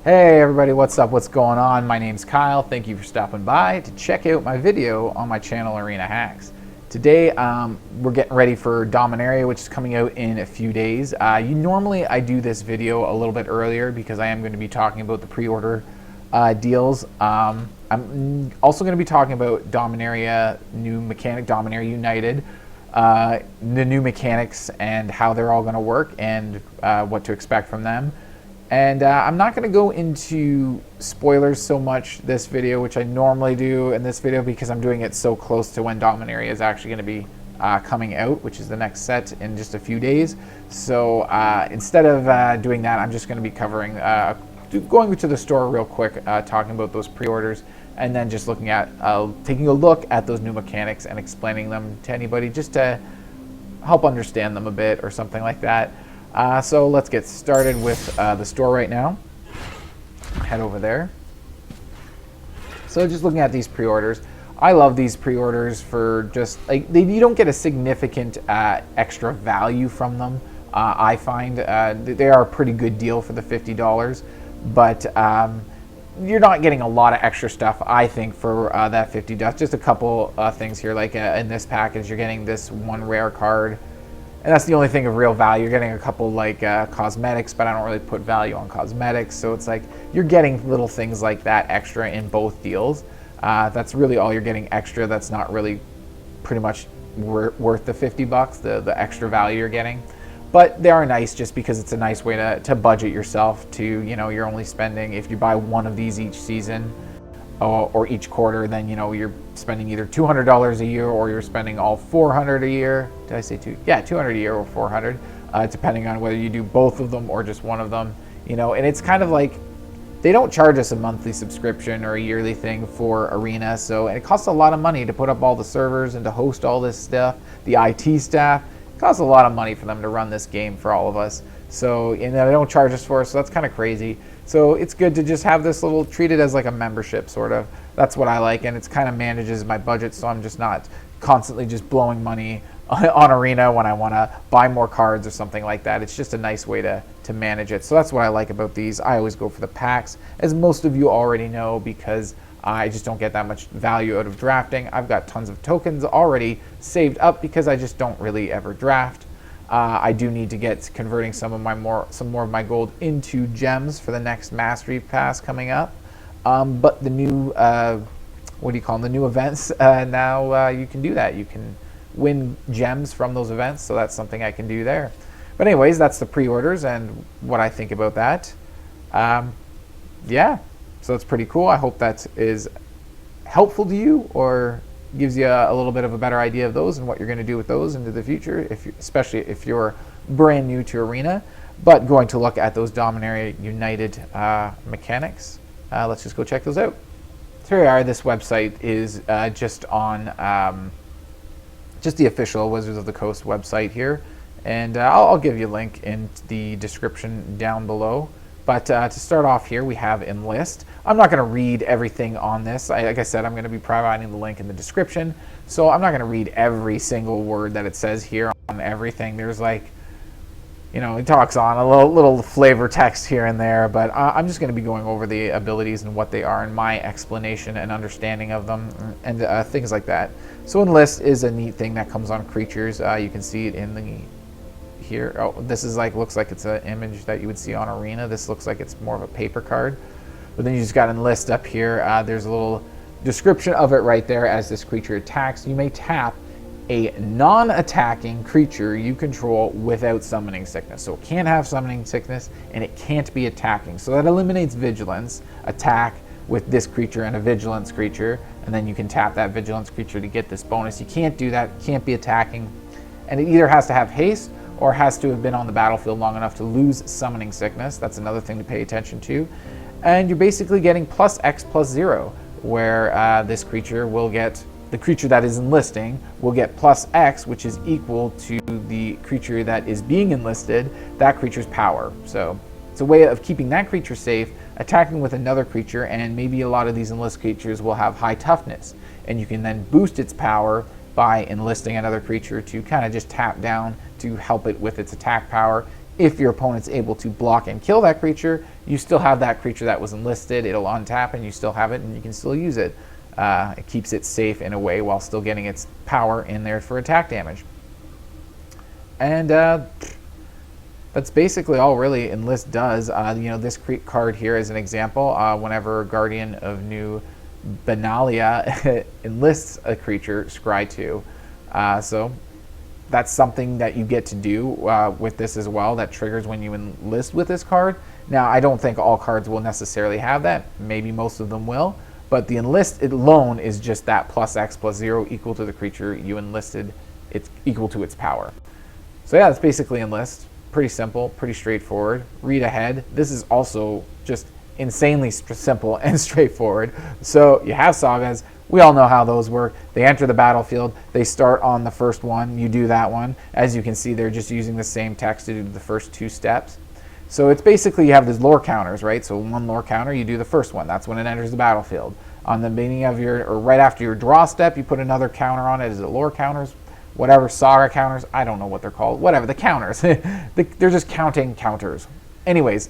Hey everybody, what's up? What's going on? My name's Kyle. Thank you for stopping by to check out my video on my channel Arena Hacks. Today we're getting ready for Dominaria, which is coming out in a few days. Normally I do this video a little bit earlier because I am going to be talking about the pre-order deals. I'm also going to be talking about Dominaria new mechanic, Dominaria United, the new mechanics and how they're all going to work and what to expect from them. And I'm not going to go into spoilers so much this video, which I normally do in this video because I'm doing it so close to when Dominaria is actually going to be coming out, which is the next set in just a few days. So instead of doing that, I'm just going to be covering, going to the store real quick, talking about those pre-orders, and then just looking at, taking a look at those new mechanics and explaining them to anybody just to help understand them a bit or something like that. So let's get started with the store right now. Head over there. So just looking at these pre-orders, I love these pre-orders for just like you don't get a significant extra value from them. I find they are a pretty good deal for the $50, but you're not getting a lot of extra stuff, I think, for that $50. Just a couple things here, like in this package, you're getting this one rare card. And that's the only thing of real value. You're getting a couple like cosmetics, but I don't really put value on cosmetics. So it's like you're getting little things like that extra in both deals. That's really all you're getting extra. That's not really pretty much worth the $50, the extra value you're getting. But they are nice just because it's a nice way to budget yourself to, you know, you're only spending, if you buy one of these each season, or each quarter, then you know you're spending either $200 a year or you're spending all $400 a year. Did I say two? Yeah, $200 a year or $400, depending on whether you do both of them or just one of them. You know, and it's kind of like they don't charge us a monthly subscription or a yearly thing for Arena, so and it costs a lot of money to put up all the servers and to host all this stuff. The IT staff, it costs a lot of money for them to run this game for all of us. So, you know, they don't charge us for it, so that's kind of crazy. So it's good to just have this little, treat it as like a membership sort of. That's what I like, and it's kind of manages my budget, so I'm just not constantly just blowing money on Arena when I want to buy more cards or something like that. It's just a nice way to manage it. So that's what I like about these. I always go for the packs, as most of you already know, because I just don't get that much value out of drafting. I've got tons of tokens already saved up because I just don't really ever draft. I do need to get converting some more of my gold into gems for the next Mastery Pass coming up. But the new, what do you call them? The new events, now you can do that. You can win gems from those events, so that's something I can do there. But anyways, that's the pre-orders and what I think about that. Yeah, so it's pretty cool. I hope that is helpful to you or gives you a little bit of a better idea of those and what you're going to do with those into the future, especially if you're brand new to Arena, but going to look at those Dominaria United mechanics. Let's just go check those out. So here we are. This website is just on just the official Wizards of the Coast website here, and I'll give you a link in the description down below. But to start off here, we have Enlist. I'm not going to read everything on this. Like I said, I'm going to be providing the link in the description. So I'm not going to read every single word that it says here on everything. There's like, you know, it talks on a little flavor text here and there. But I'm just going to be going over the abilities and what they are and my explanation and understanding of them and things like that. So Enlist is a neat thing that comes on creatures. You can see it in the here. Oh, this is like, looks like it's an image that you would see on Arena. This looks like it's more of a paper card. But then you just got Enlist up here. There's a little description of it right there. As this creature attacks, you may tap a non-attacking creature you control without Summoning Sickness. So it can't have Summoning Sickness and it can't be attacking. So that eliminates Vigilance, attack with this creature and a Vigilance creature, and then you can tap that Vigilance creature to get this bonus. You can't do that, can't be attacking, and it either has to have haste or has to have been on the battlefield long enough to lose Summoning Sickness. That's another thing to pay attention to. And you're basically getting plus X plus 0, where this creature will get, the creature that is enlisting will get plus X, which is equal to the creature that is being enlisted, that creature's power. So it's a way of keeping that creature safe, attacking with another creature, and maybe a lot of these enlist creatures will have high toughness. And you can then boost its power by enlisting another creature to kind of just tap down to help it with its attack power. If your opponent's able to block and kill that creature, you still have that creature that was enlisted. It'll untap and you still have it and you can still use it. It keeps it safe in a way while still getting its power in there for attack damage. And that's basically all really Enlist does. This card here is an example. Whenever Guardian of New Benalia enlists a creature, scry 2. So that's something that you get to do with this as well. That triggers when you enlist with this card. Now, I don't think all cards will necessarily have that. Maybe most of them will. But the enlist alone is just that +X+0 equal to the creature you enlisted. It's equal to its power. So yeah, that's basically enlist. Pretty simple, pretty straightforward. Read ahead. This is also just insanely simple and straightforward. So you have sagas. We all know how those work. They enter the battlefield. They start on the first one. You do that one. As you can see, they're just using the same text to do the first 2 steps. So it's basically you have these lore counters, right? So 1 lore counter, you do the first one. That's when it enters the battlefield. On the beginning of or right after your draw step, you put another counter on it. Is it lore counters? Whatever, saga counters, I don't know what they're called. Whatever, the counters. They're just counting counters. Anyways,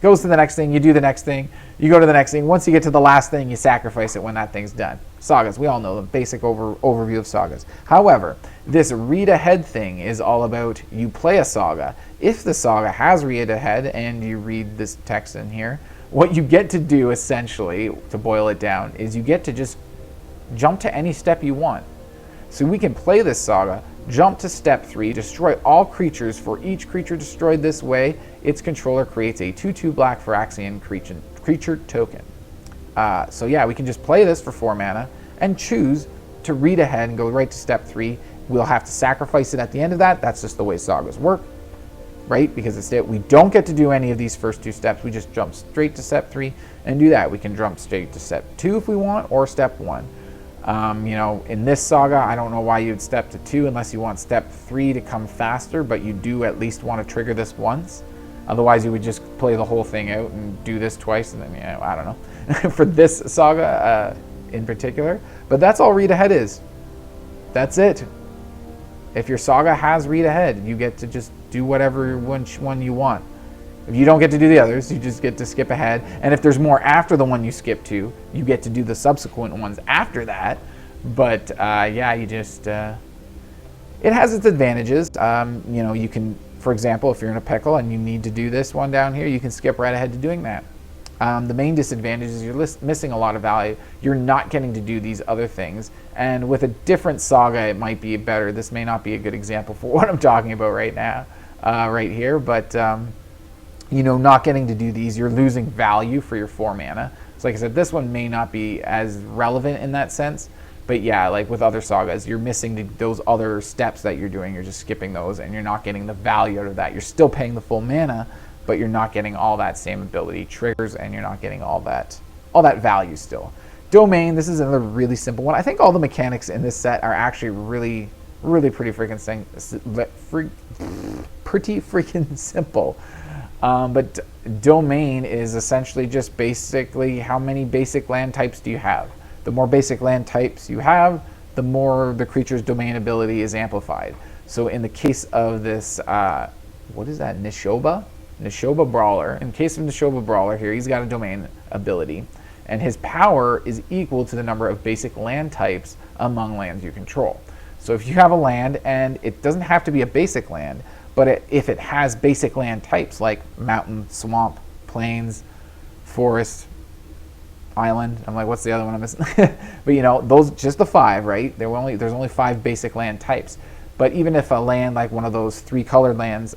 goes to the next thing, you do the next thing, you go to the next thing. Once you get to the last thing, you sacrifice it when that thing's done. Sagas, we all know the basic overview of sagas. However, this read ahead thing is all about you play a saga. If the saga has read ahead and you read this text in here, what you get to do essentially, to boil it down, is you get to just jump to any step you want. So we can play this saga, jump to step 3, destroy all creatures. For each creature destroyed this way, its controller creates a 2/2 black Phyrexian creature token. So yeah, we can just play this for 4 mana and choose to read ahead and go right to step 3. We'll have to sacrifice it at the end of that. That's just the way sagas work, right? Because it's it. We don't get to do any of these first 2 steps. We just jump straight to step 3 and do that. We can jump straight to step 2 if we want, or step 1. In this saga, I don't know why you'd step to 2 unless you want step 3 to come faster, but you do at least want to trigger this once. Otherwise, you would just play the whole thing out and do this twice, and then, I don't know, for this saga in particular. But that's all read ahead is. That's it. If your saga has read ahead, you get to just do whatever one you want. If you don't get to do the others, you just get to skip ahead. And if there's more after the one you skip to, you get to do the subsequent ones after that. But yeah, you just, it has its advantages. You can, for example, if you're in a pickle and you need to do this one down here, you can skip right ahead to doing that. The main disadvantage is you're missing a lot of value. You're not getting to do these other things. And with a different saga, it might be better. This may not be a good example for what I'm talking about right now, right here. But not getting to do these, you're losing value for your 4 mana. So like I said, this one may not be as relevant in that sense. But yeah, like with other sagas, you're missing those other steps that you're doing. You're just skipping those, and you're not getting the value out of that. You're still paying the full mana, but you're not getting all that same ability triggers, and you're not getting all that value still. Domain, this is another really simple one. I think all the mechanics in this set are actually really pretty freaking simple. But domain is essentially just basically how many basic land types do you have. The more basic land types you have, the more the creature's domain ability is amplified. So in the case of this, what is that, Nishoba Brawler. In case of Nishoba Brawler here, he's got a domain ability. And his power is equal to the number of basic land types among lands you control. So if you have a land, and it doesn't have to be a basic land, but if it has basic land types like mountain, swamp, plains, forest, island, I'm like, what's the other one I'm missing? But those, just the 5, right? There's only 5 basic land types. But even if a land like one of those 3 colored lands,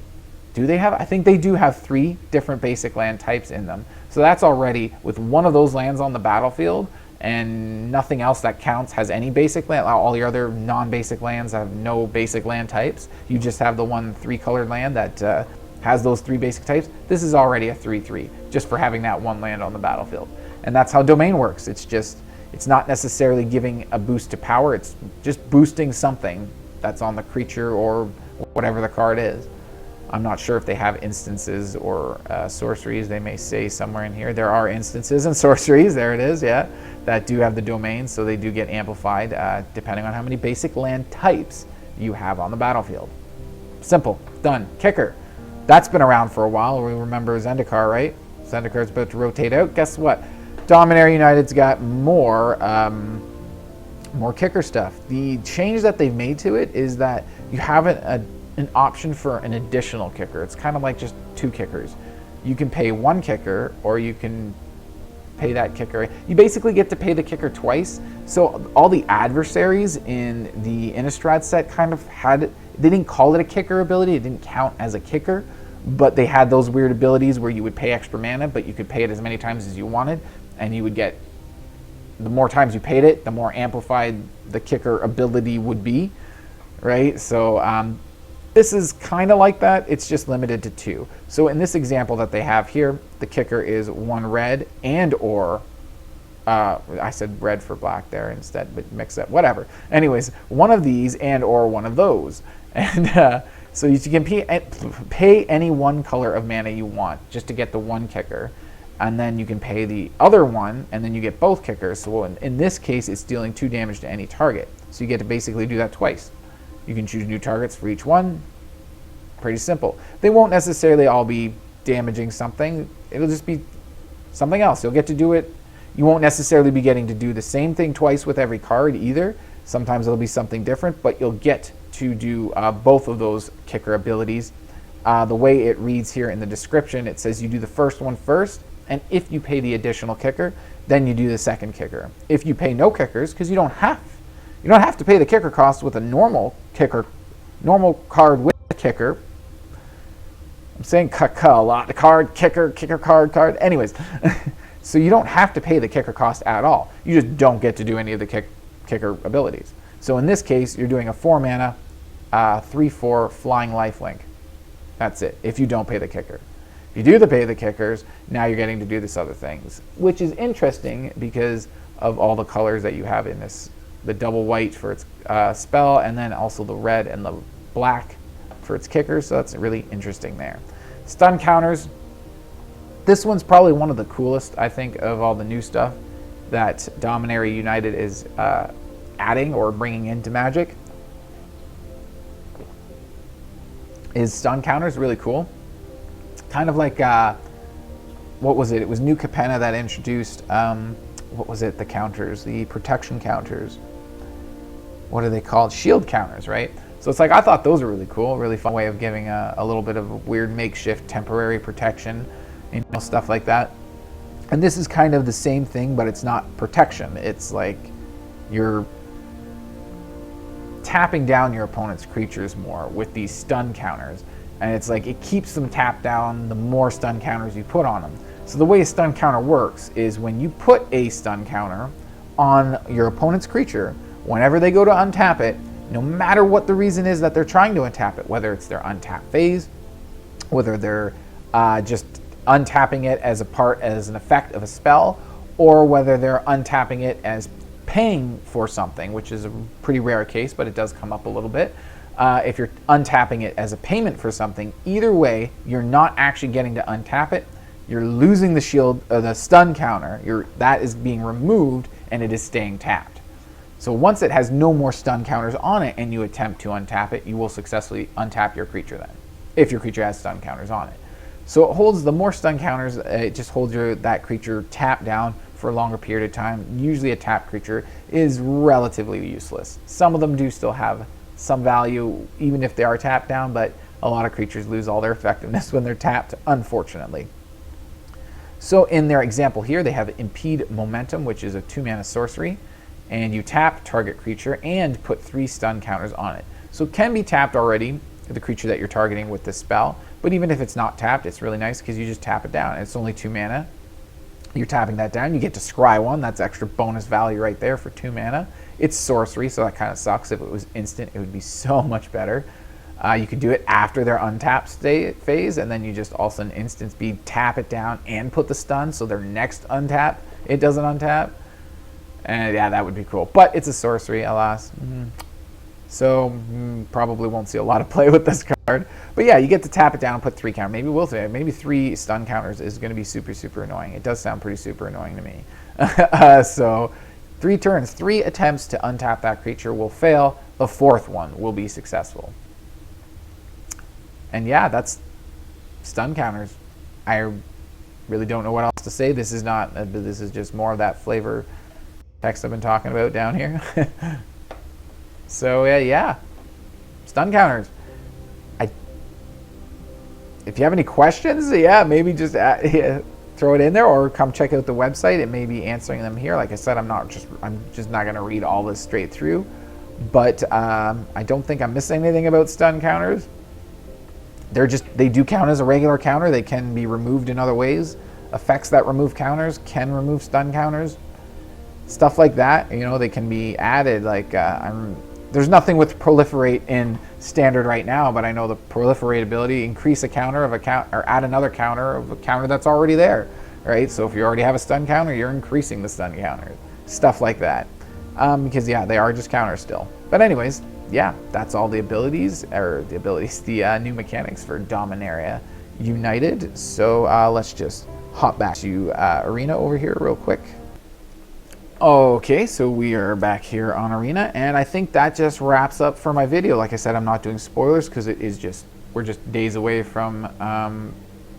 I think they do have 3 different basic land types in them. So that's already, with one of those lands on the battlefield, and nothing else that counts has any basic land. All your other non-basic lands have no basic land types. You just have the one 3-colored land that has those 3 basic types. This is already a 3/3 just for having that one land on the battlefield. And that's how domain works. It's not necessarily giving a boost to power. It's just boosting something that's on the creature or whatever the card is. I'm not sure if they have instances or sorceries. They may say somewhere in here. There are instances and sorceries, there it is, yeah, that do have the domain, so they do get amplified depending on how many basic land types you have on the battlefield. Simple, done. Kicker. That's been around for a while. We remember Zendikar, right? Zendikar's about to rotate out. Guess what? Dominaria United's got more kicker stuff. The change that they've made to it is that you have an option for an additional kicker. It's kind of like just 2 kickers. You can pay 1 kicker, or you can pay that kicker. You basically get to pay the kicker twice. So all the adversaries in the Innistrad set kind of had, they didn't call it a kicker ability, it didn't count as a kicker, but they had those weird abilities where you would pay extra mana, but you could pay it as many times as you wanted, and you would get, the more times you paid it, the more amplified the kicker ability would be, right? So this is kind of like that, it's just limited to 2. So in this example that they have here, the kicker is 1 red and or, I said red for black there instead, but mix it, whatever. Anyways, one of these and or one of those. And so you can pay any 1 color of mana you want just to get the 1 kicker. And then you can pay the other one, and then you get both kickers. So in this case, it's dealing 2 damage to any target. So you get to basically do that twice. You can choose new targets for each one. Pretty simple. They won't necessarily all be damaging something. It'll just be something else. You'll get to do it. You won't necessarily be getting to do the same thing twice with every card either. Sometimes it'll be something different, but you'll get to do both of those kicker abilities. The way it reads here in the description, it says you do the first one first, and if you pay the additional kicker, then you do the second kicker. If you pay no kickers, because you don't have to pay the kicker cost with a normal card with a kicker. I'm saying a lot. The card, kicker, card. Anyways, so you don't have to pay the kicker cost at all. You just don't get to do any of the kicker abilities. So in this case, you're doing a 4 mana, 3/4 flying lifelink. That's it, if you don't pay the kicker. If you do pay the kickers, now you're getting to do this other things, which is interesting because of all the colors that you have in this. The double white for its spell, and then also the red and the black for its kickers, so that's really interesting there. Stun counters. This one's probably one of the coolest, I think, of all the new stuff that Dominaria United is adding or bringing into Magic. Is stun counters really cool. Kind of like, what was it? It was New Capenna that introduced, what was it? The counters, the protection counters. What are they called? Shield counters, right? So it's like, I thought those were really cool, really fun way of giving a little bit of a weird makeshift temporary protection, you know, stuff like that. And this is kind of the same thing, but it's not protection. It's like you're tapping down your opponent's creatures more with these stun counters. And it's like it keeps them tapped down the more stun counters you put on them. So the way a stun counter works is when you put a stun counter on your opponent's creature, whenever they go to untap it, no matter what the reason is that they're trying to untap it, whether it's their untap phase, whether they're just untapping it as an effect of a spell, or whether they're untapping it as paying for something, which is a pretty rare case, but it does come up a little bit. If you're untapping it as a payment for something, either way, you're not actually getting to untap it. You're losing the shield, the stun counter. That is being removed, and it is staying tapped. So once it has no more stun counters on it, and you attempt to untap it, you will successfully untap your creature then, if your creature has stun counters on it. So it holds the more stun counters. It just holds that creature tapped down for a longer period of time. Usually, a tapped creature is relatively useless. Some of them do still have some value, even if they are tapped down, but a lot of creatures lose all their effectiveness when they're tapped, unfortunately. So in their example here, they have Impede Momentum, which is a 2-mana sorcery, and you tap target creature and put 3 stun counters on it. So it can be tapped already, the creature that you're targeting with this spell, but even if it's not tapped, it's really nice because you just tap it down. It's only 2 mana. You're tapping that down. You get to scry 1. That's extra bonus value right there for 2 mana. It's sorcery, so that kind of sucks. If it was instant, it would be so much better. You could do it after their untap phase, and then you just also in instant speed tap it down and put the stun, so their next untap, it doesn't untap. And yeah, that would be cool. But it's a sorcery, alas. So probably won't see a lot of play with this card. But yeah, you get to tap it down and put 3 counters. Maybe we'll say maybe 3 stun counters is going to be super, super annoying. It does sound pretty super annoying to me. So 3 turns, 3 attempts to untap that creature will fail. The 4th one will be successful. And yeah, that's stun counters. I really don't know what else to say. This is not, this is just more of that flavor text I've been talking about down here. So yeah, stun counters. If you have any questions, yeah, maybe just throw it in there, or come check out the website. It may be answering them here. Like I said, I'm just not going to read all this straight through, but I don't think I'm missing anything about stun counters. They do count as a regular counter. They can be removed in other ways. Effects that remove counters can remove stun counters. Stuff like that, you know, they can be added. Like there's nothing with proliferate in standard right now, but I know the proliferate ability, increase a counter of a count, or add another counter of a counter that's already there, right? So if you already have a stun counter, you're increasing the stun counter. Stuff like that. Because yeah, they are just counters still. But anyways, yeah, that's all the abilities, the new mechanics for Dominaria United. So let's just hop back to Arena over here real quick. Okay, so we are back here on Arena, and I think that just wraps up for my video. Like I said, I'm not doing spoilers because we're just days away from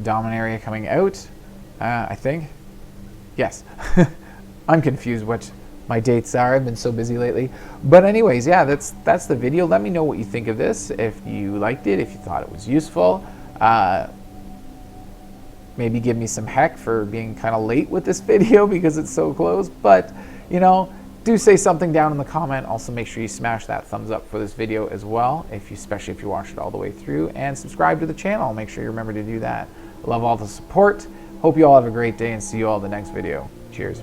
Dominaria coming out, I think. Yes. I'm confused what my dates are. I've been so busy lately. But anyways, yeah, that's the video. Let me know what you think of this, if you liked it, if you thought it was useful. Maybe give me some heck for being kind of late with this video because it's so close. But, you know, do say something down in the comment. Also, make sure you smash that thumbs up for this video as well, especially if you watched it all the way through. And subscribe to the channel. Make sure you remember to do that. Love all the support. Hope you all have a great day, and see you all in the next video. Cheers.